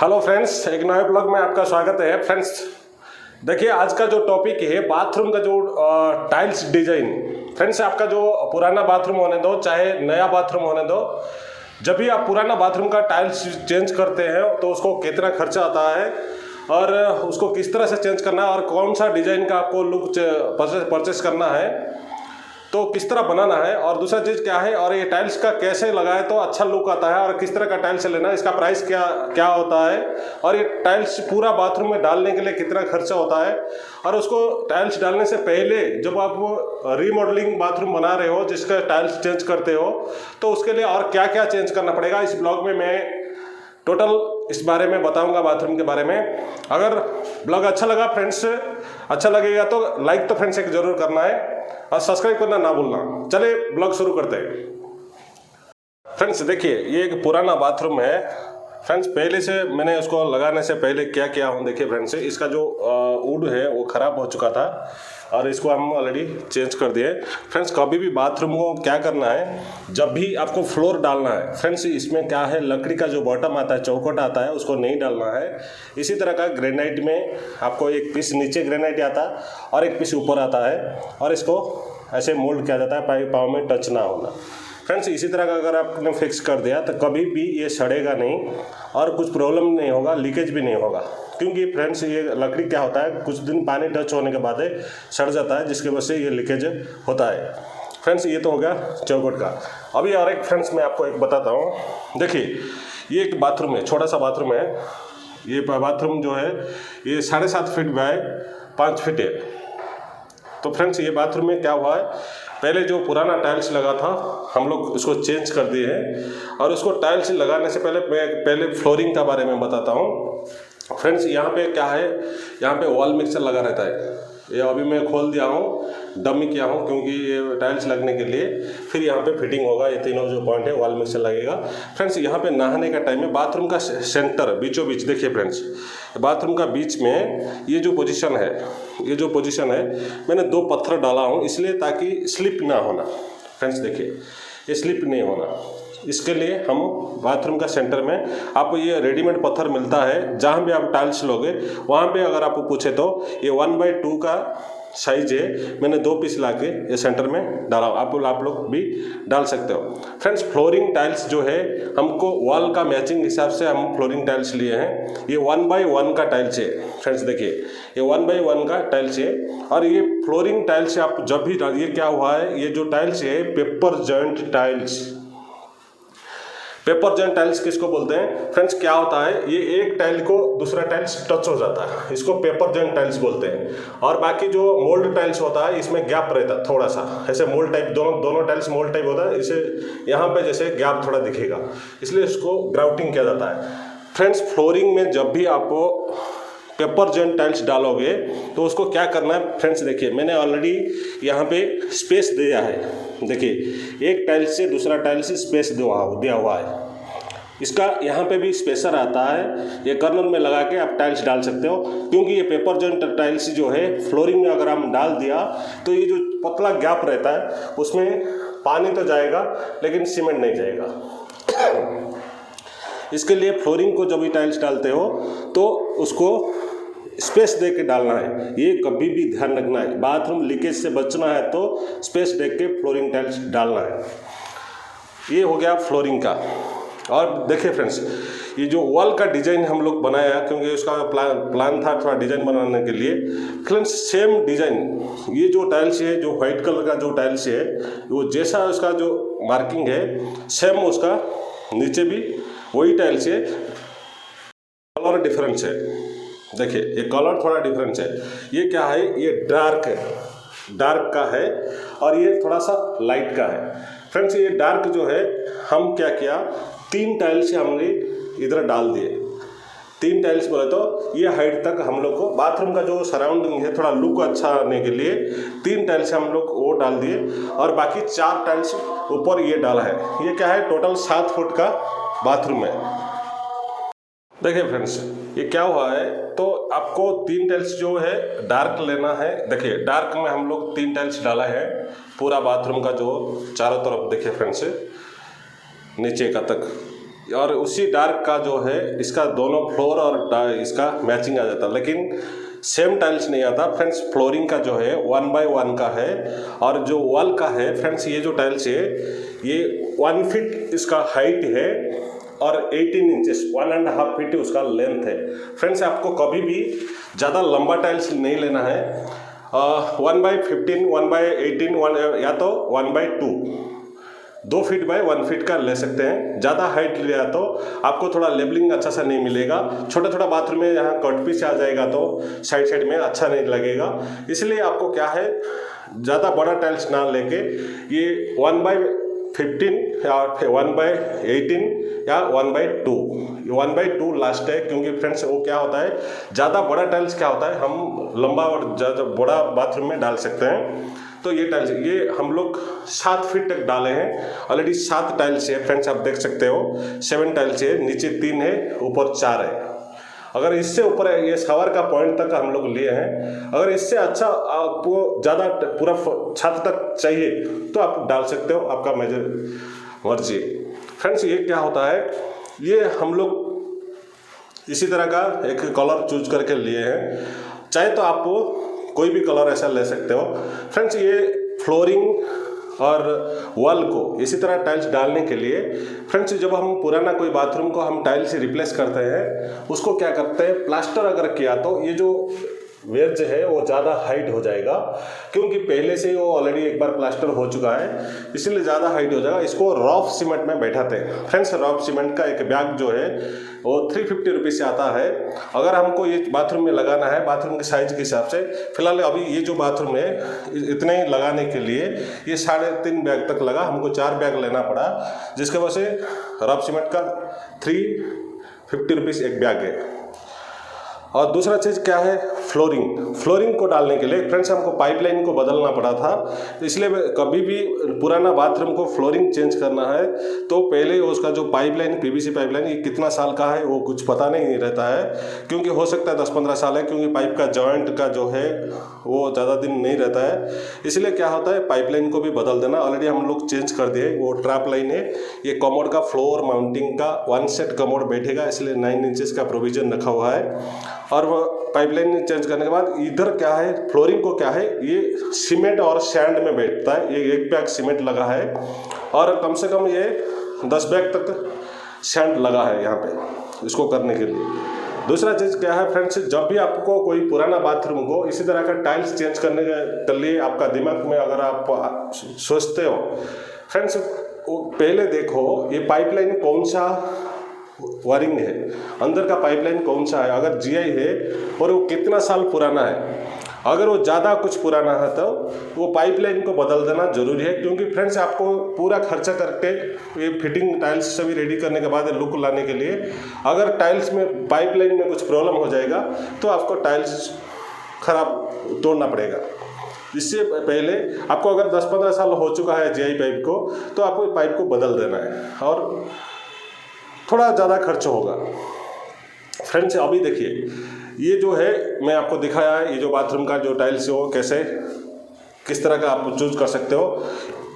Hello friends, एक नए blog में आपका स्वागत है। फ्रेंड्स देखिए, आज का जो टॉपिक है बाथरूम का जो टाइल्स डिजाइन। फ्रेंड्स, आपका जो पुराना बाथरूम होने दो चाहे नया बाथरूम होने दो, जब भी आप पुराना बाथरूम का टाइल्स चेंज करते हैं तो उसको कितना खर्चा आता है और उसको किस तरह से चेंज करना है और कौन सा डिज़ाइन का आपको लुक परचेस करना है, तो किस तरह बनाना है और दूसरा चीज़ क्या है और ये टाइल्स का कैसे लगाए तो अच्छा लुक आता है और किस तरह का टाइल्स लेना है, इसका प्राइस क्या क्या होता है और ये टाइल्स पूरा बाथरूम में डालने के लिए कितना खर्चा होता है और उसको टाइल्स डालने से पहले जब आप रीमॉडलिंग बाथरूम बना रहे हो जिसका टाइल्स चेंज करते हो तो उसके लिए और क्या क्या चेंज करना पड़ेगा, इस ब्लॉग में मैं टोटल इस बारे में बताऊंगा, बाथरूम के बारे में। अगर ब्लॉग अच्छा लगा फ्रेंड्स, अच्छा लगेगा तो लाइक तो फ्रेंड्स एक जरूर करना है और सब्सक्राइब करना ना भूलना। चलिए ब्लॉग शुरू करते हैं। फ्रेंड्स देखिए, ये एक पुराना बाथरूम है। फ्रेंड्स पहले से मैंने उसको लगाने से पहले क्या किया हूँ, देखिए फ्रेंड्स, इसका जो वुड है वो ख़राब हो चुका था और इसको हम ऑलरेडी चेंज कर दिए। फ्रेंड्स कभी भी बाथरूम को क्या करना है, जब भी आपको फ्लोर डालना है फ्रेंड्स, इसमें क्या है लकड़ी का जो बॉटम आता है, चौखट आता है, उसको नहीं डालना है। इसी तरह का ग्रेनाइट में आपको एक पीस नीचे ग्रेनाइट आता है और एक पीस ऊपर आता है और इसको ऐसे मोल्ड किया जाता है, पाँव में टच ना होना। फ्रेंड्स इसी तरह का अगर आपने फिक्स कर दिया तो कभी भी ये सड़ेगा नहीं और कुछ प्रॉब्लम नहीं होगा, लीकेज भी नहीं होगा। क्योंकि फ्रेंड्स ये लकड़ी क्या होता है, कुछ दिन पानी टच होने के बाद सड़ जाता है, जिसकी वजह से ये लीकेज होता है। फ्रेंड्स ये तो हो गया चौखट का। अभी और एक फ्रेंड्स मैं आपको एक बताता हूँ। देखिए ये एक बाथरूम है, छोटा सा बाथरूम है। ये बाथरूम जो है ये 7.5 फीट बाय 5 फीट है। तो फ्रेंड्स ये बाथरूम में क्या हुआ है, पहले जो पुराना टाइल्स लगा था हम लोग उसको चेंज कर दिए हैं और उसको टाइल्स लगाने से पहले मैं पहले फ्लोरिंग का बारे में बताता हूँ। फ्रेंड्स यहाँ पे क्या है, यहाँ पे वॉल मिक्सर लगा रहता है। ये अभी मैं खोल दिया हूँ, डमी किया हूँ क्योंकि ये टाइल्स लगने के लिए फिर यहाँ पे फिटिंग होगा। ये तीनों जो पॉइंट है वॉल मिक्सर लगेगा। फ्रेंड्स यहाँ पे नहाने का टाइम में बाथरूम का सेंटर बीचों बीच, देखिए फ्रेंड्स बाथरूम का बीच में ये जो पोजीशन है, ये जो पोजीशन है मैंने 2 पत्थर डाला हूँ इसलिए ताकि स्लिप ना होना। फ्रेंड्स देखिए ये स्लिप नहीं होना, इसके लिए हम बाथरूम का सेंटर में आपको ये रेडीमेड पत्थर मिलता है। जहाँ भी आप टाइल्स लोगे वहाँ पे अगर आपको पूछे तो ये 1/2 का साइज है, मैंने 2 पीस ला के ये सेंटर में डाला। आप लोग भी डाल सकते हो। फ्रेंड्स फ्लोरिंग टाइल्स जो है हमको वॉल का मैचिंग हिसाब से हम फ्लोरिंग टाइल्स लिए हैं। ये 1/1 का टाइल्स है। फ्रेंड्स देखिए ये 1/1 का टाइल्स है और ये फ्लोरिंग टाइल्स आप जब भी ये क्या हुआ है, ये जो टाइल्स है paper joint tiles. Paper joint tiles किसको बोलते हैं फ्रेंड्स, क्या होता है ये एक टाइल को दूसरा टाइल्स टच हो जाता है, इसको पेपर जॉइंट टाइल्स बोलते हैं। और बाकी जो मोल्ड टाइल्स होता है इसमें गैप रहता है थोड़ा सा, ऐसे मोल्ड टाइप, दोनों टाइल्स मोल्ड टाइप होता है, इसे यहाँ पे जैसे गैप थोड़ा दिखेगा, इसलिए इसको ग्राउटिंग किया जाता है। फ्रेंड्स फ्लोरिंग में जब भी आपको पेपर जॉइंट टाइल्स डालोगे तो उसको क्या करना है फ्रेंड्स, देखिए मैंने ऑलरेडी यहाँ पे स्पेस दिया है। देखिए एक टाइल से दूसरा टाइल से स्पेस दिया हुआ है, इसका यहाँ पे भी स्पेसर आता है, ये कर्नल में लगा के आप टाइल्स डाल सकते हो। क्योंकि ये पेपर जॉइंट टाइल्स जो है फ्लोरिंग में अगर हम डाल दिया तो ये जो पतला गैप रहता है उसमें पानी तो जाएगा लेकिन सीमेंट नहीं जाएगा। इसके लिए फ्लोरिंग को जब भी टाइल्स डालते हो तो उसको स्पेस दे के डालना है, ये कभी भी ध्यान रखना है। बाथरूम लीकेज से बचना है तो स्पेस दे के फ्लोरिंग टाइल्स डालना है। ये हो गया फ्लोरिंग का। और देखिए फ्रेंड्स ये जो वॉल का डिज़ाइन हम लोग बनाया क्योंकि उसका प्लान था थोड़ा डिज़ाइन बनाने के लिए। फ्रेंड्स सेम डिज़ाइन, ये जो टाइल्स है, जो वाइट कलर का जो टाइल्स है, वो जैसा उसका जो मार्किंग है सेम उसका नीचे भी वही टाइल्स है, कलर डिफरेंस है। देखिए ये कलर थोड़ा डिफरेंस है। ये क्या है, ये डार्क का है और ये थोड़ा सा लाइट का है। फ्रेंड्स ये डार्क जो है हम क्या किया, 3 टाइल्स हमने इधर डाल दिए। 3 टाइल्स बोले तो ये हाइट तक हम लोग को बाथरूम का जो सराउंडिंग है थोड़ा लुक अच्छा आने के लिए 3 टाइल्स हम लोग वो डाल दिए और बाकी 4 टाइल्स ऊपर ये डाला है। ये क्या है, टोटल 7 फुट का बाथरूम है। देखिए फ्रेंड्स ये क्या हुआ है, तो आपको 3 टाइल्स जो है डार्क लेना है। देखिए डार्क में हम लोग 3 टाइल्स डाला है पूरा बाथरूम का जो चारों तरफ। देखिए फ्रेंड्स नीचे का तक और उसी डार्क का जो है इसका दोनों फ्लोर और इसका मैचिंग आ जाता है, लेकिन सेम टाइल्स नहीं आता फ्रेंड्स। फ्लोरिंग का जो है 1x1 का है, और जो वॉल का है फ्रेंड्स, ये जो टाइल्स है ये 1 फीट इसका हाइट है और 18 इंचेस 1.5 फीट उसका लेंथ है। फ्रेंड्स आपको कभी भी ज़्यादा लंबा टाइल्स नहीं लेना है, 1/15, 1/18, या तो 1/2, 2 फीट बाय 1 फीट का ले सकते हैं। ज़्यादा हाइट लिया तो आपको थोड़ा लेबलिंग अच्छा सा नहीं मिलेगा। छोटा छोटा बाथरूम में यहाँ कट पीस आ जाएगा तो साइड साइड में अच्छा नहीं लगेगा। इसलिए आपको क्या है, ज़्यादा बड़ा टाइल्स ना लेके ये 1/15 या 1/18 या 1/2, 1/2 लास्ट है। क्योंकि फ्रेंड्स वो क्या होता है, ज़्यादा बड़ा टाइल्स क्या होता है, हम लंबा और ज़्यादा बड़ा बाथरूम में डाल सकते हैं। तो ये टाइल्स ये हम लोग 7 फीट तक डाले हैं ऑलरेडी। 7 टाइल्स है फ्रेंड्स, आप देख सकते हो 7 टाइल्स है, नीचे 3 है, ऊपर 4 है। अगर इससे ऊपर है, ये शावर का पॉइंट तक हम लोग लिए हैं। अगर इससे अच्छा आपको ज़्यादा पूरा छत तक चाहिए तो आप डाल सकते हो, आपका मर्जी। फ्रेंड्स ये क्या होता है, ये हम लोग इसी तरह का एक कलर चूज करके लिए हैं। चाहे तो आप कोई भी कलर ऐसा ले सकते हो। फ्रेंड्स ये फ्लोरिंग और वॉल को इसी तरह टाइल्स डालने के लिए फ्रेंड्स, जब हम पुराना कोई बाथरूम को हम टाइल्स से रिप्लेस करते हैं, उसको क्या करते हैं, प्लास्टर अगर किया तो ये जो वेज है वो ज़्यादा हाइट हो जाएगा, क्योंकि पहले से ही वो ऑलरेडी एक बार प्लास्टर हो चुका है, इसलिए ज़्यादा हाइट हो जाएगा। इसको रॉफ सीमेंट में बैठाते हैं फ्रेंड्स। रॉफ सीमेंट का एक बैग जो है वो 350 रुपीज़ से आता है। अगर हमको ये बाथरूम में लगाना है बाथरूम के साइज के हिसाब से, फिलहाल अभी ये जो बाथरूम है इतने ही लगाने के लिए ये 3.5 बैग तक लगा, हमको 4 बैग लेना पड़ा, जिसके वजह से रॉफ सीमेंट का 350 रुपीज़ एक बैग है। और दूसरा चीज़ क्या है, फ्लोरिंग को डालने के लिए फ्रेंड्स हमको पाइपलाइन को बदलना पड़ा था। इसलिए कभी भी पुराना बाथरूम को फ्लोरिंग चेंज करना है तो पहले उसका जो पाइपलाइन, पीवीसी पाइपलाइन, ये कितना साल का है वो कुछ पता नहीं रहता है, क्योंकि हो सकता है 10-15 साल है, क्योंकि पाइप का जॉइंट का जो है वो ज़्यादा दिन नहीं रहता है। इसलिए क्या होता है, पाइपलाइन को भी बदल देना। ऑलरेडी हम लोग चेंज कर दिए, वो ट्रैप लाइन है। ये कमोड का फ्लोर माउंटिंग का 1 सेट कमोड बैठेगा, इसलिए 9 इंचेस का प्रोविजन रखा हुआ है। और वो पाइपलाइन चेंज करने के बाद इधर क्या है, फ्लोरिंग को क्या है, ये सीमेंट और सैंड में बैठता है। ये 1 बैग सीमेंट लगा है और कम से कम ये 10 बैग तक सैंड लगा है यहाँ पे इसको करने के लिए। दूसरा चीज़ क्या है फ्रेंड्स, जब भी आपको कोई पुराना बाथरूम को इसी तरह का टाइल्स चेंज करने के लिए आपका दिमाग में अगर आप सोचते हो फ्रेंड्स, पहले देखो ये पाइपलाइन कौन सा वायरिंग है, अंदर का पाइपलाइन कौन सा है, अगर जीआई है और वो कितना साल पुराना है। अगर वो ज़्यादा कुछ पुराना है तो वो पाइपलाइन को बदल देना जरूरी है, क्योंकि फ्रेंड्स आपको पूरा खर्चा करके ये फिटिंग टाइल्स सभी रेडी करने के बाद लुक लाने के लिए अगर टाइल्स में पाइपलाइन में कुछ प्रॉब्लम हो जाएगा तो आपको टाइल्स खराब तोड़ना पड़ेगा। इससे पहले आपको अगर 10-15 साल हो चुका है जीआई पाइप को, तो आपको पाइप को बदल देना है और थोड़ा ज़्यादा खर्च होगा। फ्रेंड्स अभी देखिए, ये जो है मैं आपको दिखाया है, ये जो बाथरूम का जो टाइल्स है वो कैसे किस तरह का आप चूज कर सकते हो।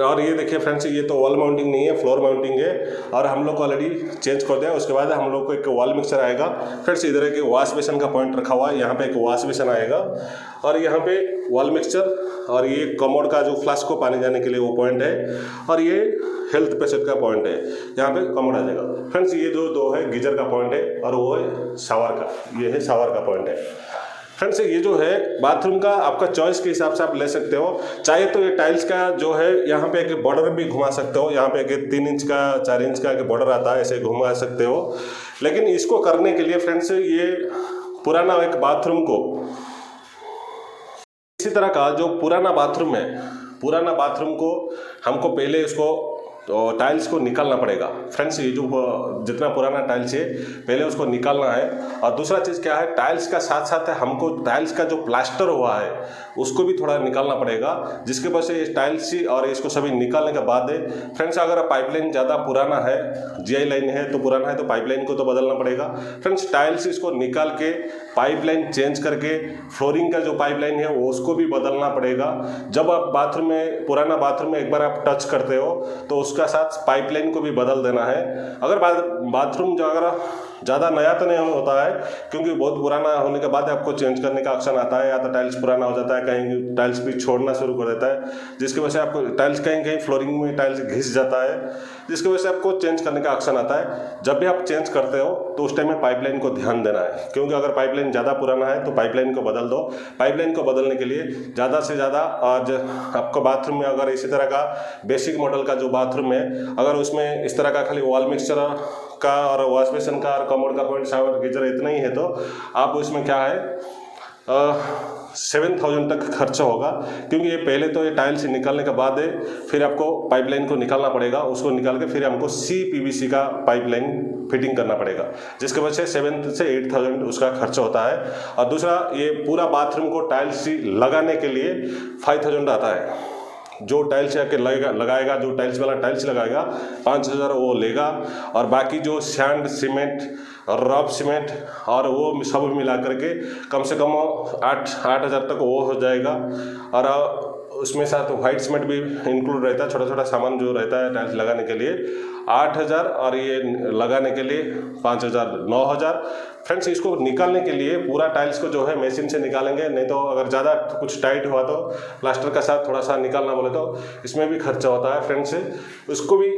और ये देखिए फ्रेंड्स, ये तो वॉल माउंटिंग नहीं है, फ्लोर माउंटिंग है, और हम लोग को ऑलरेडी चेंज कर दिया। उसके बाद हम लोग को एक वॉल मिक्सर आएगा। फ्रेंड्स इधर एक वॉश बेसन का पॉइंट रखा हुआ है, यहाँ पे एक वॉश बेसन आएगा और यहाँ पे वॉल मिक्सचर, और ये कमोड का जो फ्लास्क को पानी जाने के लिए वो पॉइंट है, और ये हेल्थ पेशेंट का पॉइंट है, यहाँ पे कमोड आ जाएगा। फ्रेंड्स ये जो दो है गीजर का पॉइंट है और वो है शावर का, ये है शावर का पॉइंट है। फ्रेंड्स ये जो है बाथरूम का आपका चॉइस के हिसाब से आप ले सकते हो। चाहे तो ये टाइल्स का जो है यहाँ पे एक बॉर्डर भी घुमा सकते हो, यहाँ पे एक 3 इंच का 4 इंच का एक बॉर्डर आता है, ऐसे घुमा सकते हो। लेकिन इसको करने के लिए फ्रेंड्स ये पुराना एक बाथरूम को, इसी तरह का जो पुराना बाथरूम है, पुराना बाथरूम को हमको पहले इसको तो टाइल्स को निकालना पड़ेगा। फ्रेंड्स ये जो जितना पुराना टाइल्स है पहले उसको निकालना है। और दूसरा चीज़ क्या है, टाइल्स का साथ साथ हमको टाइल्स का जो प्लास्टर हुआ है उसको भी थोड़ा निकालना पड़ेगा, जिसके वजह से ये टाइल्स और इसको सभी निकालने के बाद फ्रेंड्स अगर पाइपलाइन ज़्यादा पुराना है, जीआई लाइन है तो पुराना है, तो पाइपलाइन को तो बदलना पड़ेगा। फ्रेंड्स टाइल्स इसको निकाल के पाइपलाइन चेंज करके फ्लोरिंग का जो पाइपलाइन है वो उसको भी बदलना पड़ेगा। जब आप बाथरूम में, पुराना बाथरूम में एक बार आप टच करते हो तो उसका उसका साथ पाइपलाइन को भी बदल देना है। अगर बाथरूम जो अगर ज़्यादा नया तो नहीं होता है, क्योंकि बहुत पुराना होने के बाद आपको चेंज करने का ऑप्शन आता है, या तो टाइल्स पुराना हो जाता है, कहीं टाइल्स भी छोड़ना शुरू कर देता है, जिसकी वजह से आपको टाइल्स कहीं कहीं फ्लोरिंग में टाइल्स घिस जाता है, जिसकी वजह से आपको चेंज करने का ऑप्शन आता है। जब भी आप चेंज करते हो तो उस टाइम में पाइपलाइन को ध्यान देना है, क्योंकि अगर पाइपलाइन ज़्यादा पुराना है तो पाइपलाइन को बदल दो। पाइपलाइन को बदलने के लिए ज़्यादा से ज़्यादा आज आपको बाथरूम में अगर इसी तरह का बेसिक मॉडल का जो बाथरूम है, अगर उसमें इस तरह का खाली वॉल मिक्सचर का और वॉश बेसिन का और कमोड का पॉइंट शावर गीजर इतना ही है, तो आप उसमें क्या है 7,000 तक खर्चा होगा, क्योंकि ये पहले तो ये टाइल्स निकालने के बाद है, फिर आपको पाइपलाइन को निकालना पड़ेगा, उसको निकाल के फिर हमको CPVC का पाइपलाइन फिटिंग करना पड़ेगा, जिसके वजह से 7 से 8,000 उसका खर्चा होता है। और दूसरा, ये पूरा बाथरूम को टाइल्स लगाने के लिए 5,000 आता है। जो टाइल्स आके लगाएगा, जो टाइल्स वाला टाइल्स लगाएगा 5,000 वो लेगा, और बाकी जो सैंड सीमेंट और रफ सीमेंट और वो सब मिला करके कम से कम 8,000 तक वो हो जाएगा। और उसमें साथ वाइट सीमेंट भी इंक्लूड रहता है, छोटा छोटा सामान जो रहता है टाइल्स लगाने के लिए 8,000, और ये लगाने के लिए 5,000, 9,000। फ्रेंड्स, इसको निकालने के लिए पूरा टाइल्स को जो है मशीन से निकालेंगे, नहीं तो अगर ज़्यादा कुछ टाइट हुआ तो प्लास्टर का साथ थोड़ा सा निकालना बोले तो इसमें भी खर्चा होता है। फ्रेंड्स, उसको भी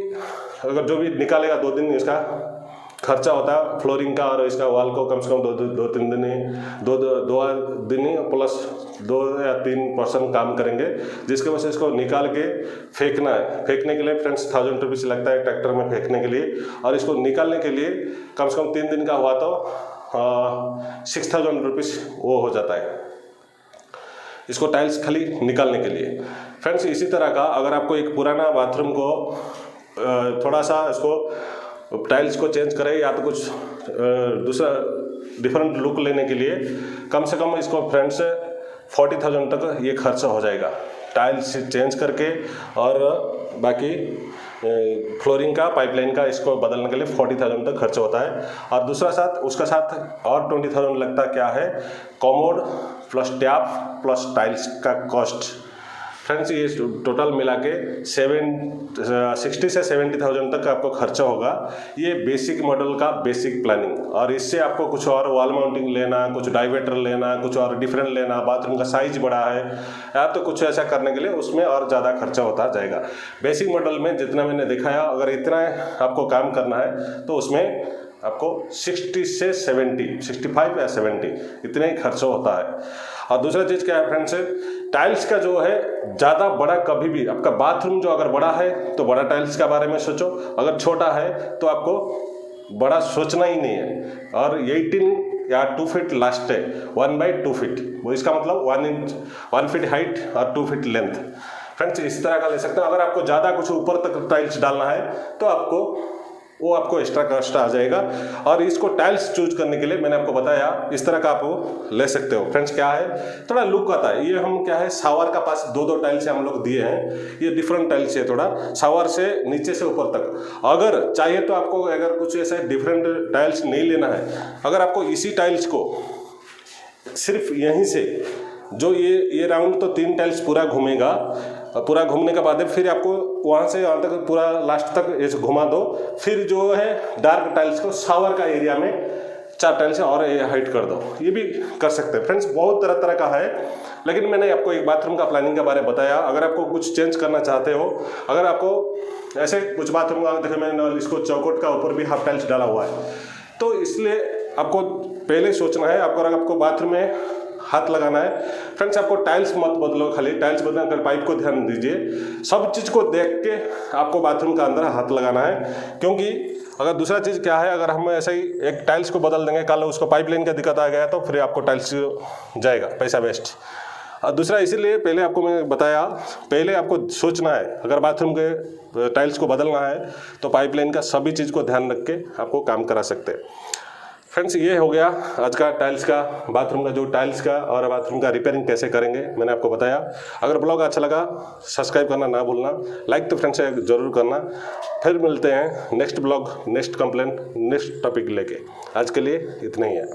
अगर जो भी निकालेगा 2 दिन इसका खर्चा होता है, फ्लोरिंग का और इसका वॉल को कम से कम 2-3 दिन ही 2 दिन ही प्लस 2 या 3% काम करेंगे, जिसके वजह से इसको निकाल के फेंकना है। फेंकने के लिए फ्रेंड्स 1,000 रुपीज़ लगता है ट्रैक्टर में फेंकने के लिए, और इसको निकालने के लिए कम से कम 3 दिन का हुआ तो 6,000 रुपीज़ वो हो जाता है, इसको टाइल्स खाली निकालने के लिए। फ्रेंड्स, इसी तरह का अगर आपको एक पुराना बाथरूम को थोड़ा सा इसको टाइल्स को चेंज करें या तो कुछ दूसरा डिफरेंट लुक लेने के लिए कम से कम इसको फ्रेंड्स 40,000 तक ये खर्चा हो जाएगा, टाइल्स चेंज करके और बाकी फ्लोरिंग का पाइपलाइन का इसको बदलने के लिए 40,000 तक खर्चा होता है। और दूसरा साथ उसका साथ और 20,000 लगता क्या है, commode plus tap plus tiles का कॉस्ट। फ्रेंड्स, ये टोटल मिला के 60 से 70,000 तक आपको खर्चा होगा। ये बेसिक मॉडल का बेसिक प्लानिंग, और इससे आपको कुछ और वॉल माउंटिंग लेना, कुछ डाइवेटर लेना, कुछ और डिफरेंट लेना, बाथरूम का साइज बड़ा है या तो कुछ ऐसा करने के लिए उसमें और ज़्यादा खर्चा होता जाएगा। बेसिक मॉडल में जितना मैंने दिखाया, अगर इतना आपको काम करना है तो उसमें आपको 60 से 70, 65 या 70 इतने ही खर्चा होता है। और दूसरा चीज़ क्या है फ्रेंड्स, टाइल्स का जो है ज़्यादा बड़ा कभी भी, आपका बाथरूम जो अगर बड़ा है तो बड़ा टाइल्स के बारे में सोचो, अगर छोटा है तो आपको बड़ा सोचना ही नहीं है। और 18 या 2 फीट लास्ट है, 1/2 फीट, वो इसका मतलब 1 फीट हाइट और 2 फीट लेंथ। फ्रेंड्स, इस तरह का ले सकते हो। अगर आपको ज़्यादा कुछ ऊपर तक टाइल्स डालना है तो आपको एक्स्ट्रा कॉस्ट आ जाएगा। और इसको टाइल्स चूज करने के लिए मैंने आपको बताया इस तरह का आप ले सकते हो। फ्रेंड्स, क्या है, थोड़ा लुक आता है। ये हम क्या है, शावर का पास 2-2 टाइल्स हम लोग दिए हैं, ये डिफरेंट टाइल्स है, थोड़ा शावर से नीचे से ऊपर तक। अगर चाहिए तो आपको अगर कुछ ऐसा डिफरेंट टाइल्स नहीं लेना है, अगर आपको इसी टाइल्स को सिर्फ यहीं से जो ये राउंड तो 3 टाइल्स पूरा घूमेगा, पूरा घूमने के बाद फिर आपको वहाँ से वहाँ तक पूरा लास्ट तक ऐसे घुमा दो, फिर जो है डार्क टाइल्स को शावर का एरिया में 4 टाइल्स और हाइट कर दो, ये भी कर सकते हैं। फ्रेंड्स, बहुत तरह तरह का है, लेकिन मैंने आपको एक बाथरूम का प्लानिंग के बारे में बताया। अगर आपको कुछ चेंज करना चाहते हो, अगर आपको ऐसे कुछ बाथरूम का देखो, मैंने इसको चौकोट का ऊपर भी हाफ टाइल्स डाला हुआ है, तो इसलिए आपको पहले सोचना है। अगर आपको बाथरूम में हाथ लगाना है, फ्रेंड्स, आपको टाइल्स मत बदलो, खाली टाइल्स बदलने कर पाइप को ध्यान दीजिए। सब चीज़ को देख के आपको बाथरूम का अंदर हाथ लगाना है, क्योंकि अगर दूसरा चीज़ क्या है, अगर हम ऐसे ही एक टाइल्स को बदल देंगे, कल उसको पाइपलाइन का दिक्कत आ गया तो फिर आपको टाइल्स जाएगा, पैसा वेस्ट। और दूसरा इसीलिए पहले आपको मैं बताया, पहले आपको सोचना है, अगर बाथरूम के टाइल्स को बदलना है तो पाइपलाइन का सभी चीज़ को ध्यान रख के आपको काम करा सकते हैं। फ्रेंड्स, ये हो गया आज का टाइल्स का, बाथरूम का जो टाइल्स का और बाथरूम का रिपेयरिंग कैसे करेंगे मैंने आपको बताया। अगर ब्लॉग अच्छा लगा सब्सक्राइब करना ना भूलना, लाइक तो फ्रेंड्स ज़रूर करना। फिर मिलते हैं next blog, next complaint, next topic लेके। आज के लिए इतना ही है।